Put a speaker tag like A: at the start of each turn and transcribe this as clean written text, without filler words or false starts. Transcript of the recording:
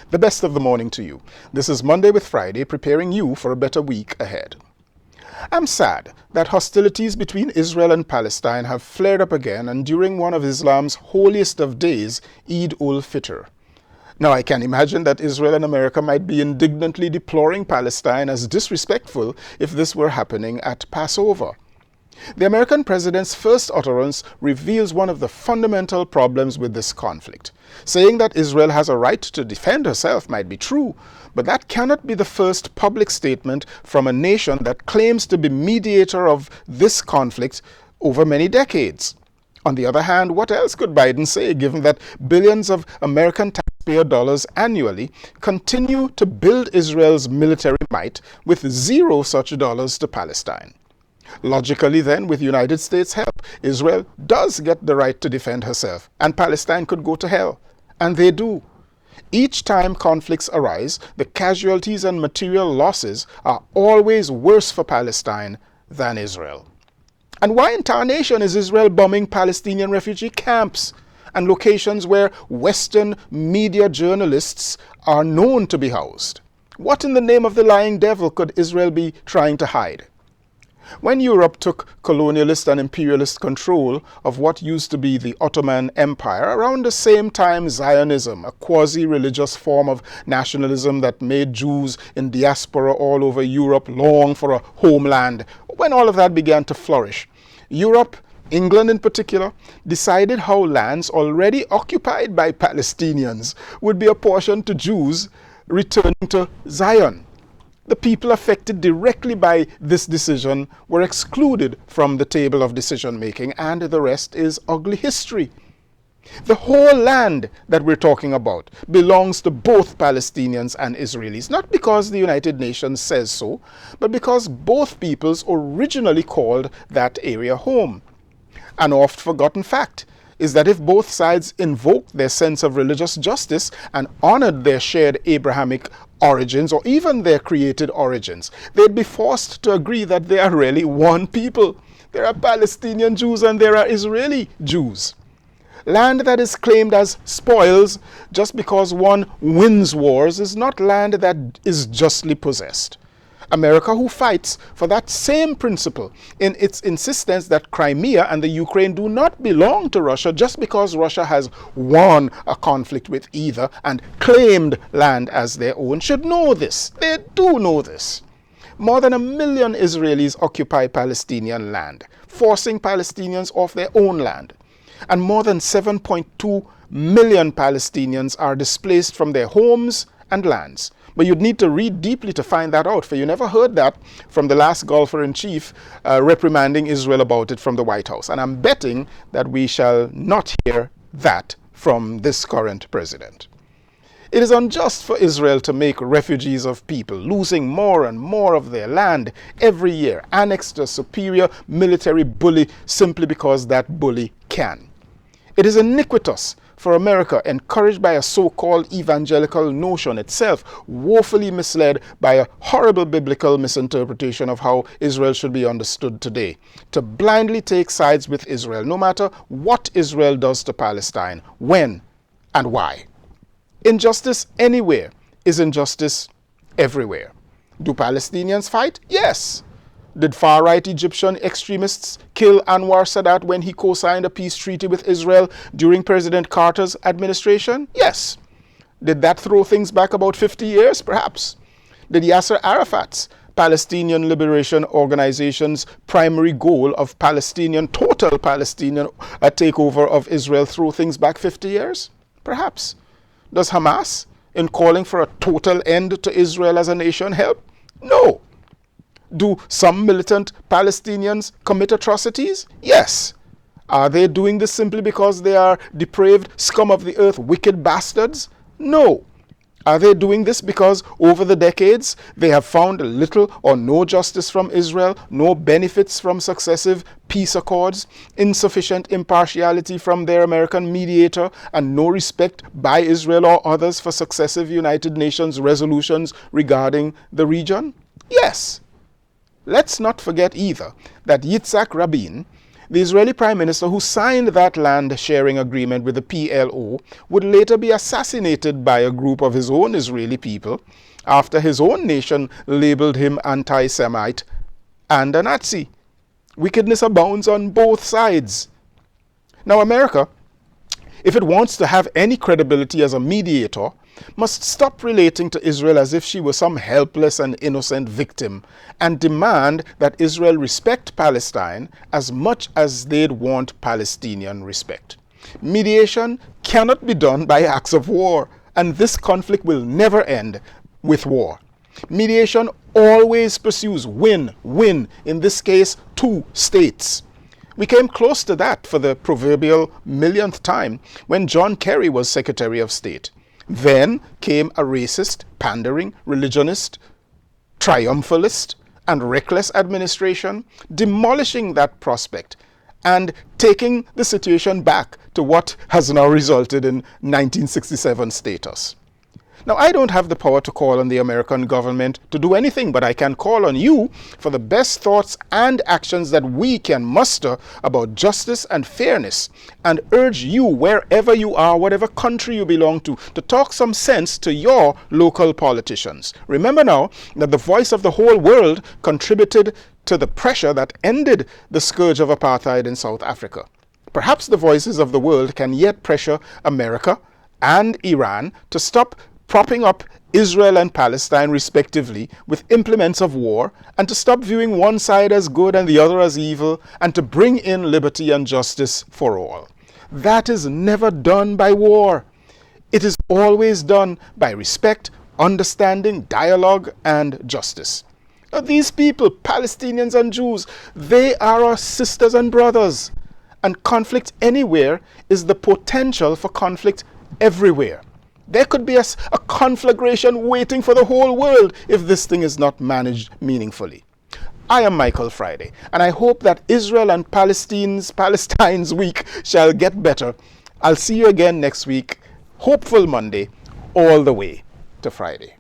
A: The best of the morning to you. This is Monday with Friday, preparing you for a better week ahead. I'm sad that hostilities between Israel and Palestine have flared up again and during one of Islam's holiest of days, 𝐸𝐸𝐵. Now, I can imagine that Israel and America might be indignantly deploring Palestine as disrespectful if this were happening at Passover. The American president's first utterance reveals one of the fundamental problems with this conflict. Saying that Israel has a right to defend herself might be true, but that cannot be the first public statement from a nation that claims to be mediator of this conflict over many decades. On the other hand, what else could Biden say, given that billions of American taxpayer dollars annually continue to build Israel's military might with zero such dollars to Palestine? Logically then, with United States help, Israel does get the right to defend herself, and Palestine could go to hell. And they do. Each time conflicts arise, the casualties and material losses are always worse for Palestine than Israel. And why in tarnation is Israel bombing Palestinian refugee camps and locations where Western media journalists are known to be housed? What in the name of the lying devil could Israel be trying to hide? When Europe took colonialist and imperialist control of what used to be the Ottoman Empire, around the same time Zionism, a quasi-religious form of nationalism that made Jews in diaspora all over Europe long for a homeland, when all of that began to flourish, Europe, England in particular, decided how lands already occupied by Palestinians would be apportioned to Jews returning to Zion. The people affected directly by this decision were excluded from the table of decision-making, and the rest is ugly history. The whole land that we're talking about belongs to both Palestinians and Israelis, not because the United Nations says so, but because both peoples originally called that area home. An oft-forgotten fact is that if both sides invoked their sense of religious justice and honored their shared Abrahamic origins or even their created origins, they'd be forced to agree that they are really one people. There are Palestinian Jews and there are Israeli Jews. Land that is claimed as spoils just because one wins wars is not land that is justly possessed. America, who fights for that same principle in its insistence that Crimea and the Ukraine do not belong to Russia just because Russia has won a conflict with either and claimed land as their own, should know this. They do know this. More than 1 million Israelis occupy Palestinian land, forcing Palestinians off their own land. And more than 7.2 million Palestinians are displaced from their homes and lands. But you'd need to read deeply to find that out, for you never heard that from the last golfer-in-chief reprimanding Israel about it from the White House. And I'm betting that we shall not hear that from this current president. It is unjust for Israel to make refugees of people, losing more and more of their land every year, annexed to a superior military bully simply because that bully can. It is iniquitous for America, encouraged by a so-called evangelical notion itself, woefully misled by a horrible biblical misinterpretation of how Israel should be understood today, to blindly take sides with Israel, no matter what Israel does to Palestine, when and why. Injustice anywhere is injustice everywhere. Do Palestinians fight? Yes. Did far-right Egyptian extremists kill Anwar Sadat when he co-signed a peace treaty with Israel during President Carter's administration? Yes. Did that throw things back about 50 years? Perhaps. Did Yasser Arafat's Palestinian Liberation Organization's primary goal of total Palestinian takeover of Israel throw things back 50 years? Perhaps. Does Hamas, in calling for a total end to Israel as a nation, help? No. Do some militant Palestinians commit atrocities? Yes. Are they doing this simply because they are depraved, scum of the earth, wicked bastards? No. Are they doing this because over the decades they have found little or no justice from Israel, no benefits from successive peace accords, insufficient impartiality from their American mediator, and no respect by Israel or others for successive United Nations resolutions regarding the region? Yes. Let's not forget either that Yitzhak Rabin The Israeli Prime Minister who signed that land sharing agreement with the PLO would later be assassinated by a group of his own Israeli people after his own nation labeled him anti-Semite and a Nazi. Wickedness abounds on both sides. Now, America, if it wants to have any credibility as a mediator, must stop relating to Israel as if she were some helpless and innocent victim and demand that Israel respect Palestine as much as they'd want Palestinian respect. Mediation cannot be done by acts of war, and this conflict will never end with war. Mediation always pursues win-win, in this case, two states. We came close to that for the proverbial millionth time when John Kerry was Secretary of State. Then came a racist, pandering, religionist, triumphalist, and reckless administration, demolishing that prospect and taking the situation back to what has now resulted in 1967 status. Now, I don't have the power to call on the American government to do anything, but I can call on you for the best thoughts and actions that we can muster about justice and fairness, and urge you, wherever you are, whatever country you belong to talk some sense to your local politicians. Remember now that the voice of the whole world contributed to the pressure that ended the scourge of apartheid in South Africa. Perhaps the voices of the world can yet pressure America and Iran to stop propping up Israel and Palestine respectively with implements of war, and to stop viewing one side as good and the other as evil, and to bring in liberty and justice for all. That is never done by war. It is always done by respect, understanding, dialogue, and justice. Now, these people, Palestinians and Jews, they are our sisters and brothers, and conflict anywhere is the potential for conflict everywhere. There could be a conflagration waiting for the whole world if this thing is not managed meaningfully. I am Michael Friday, and I hope that Israel and Palestine's week shall get better. I'll see you again next week, hopeful Monday, all the way to Friday.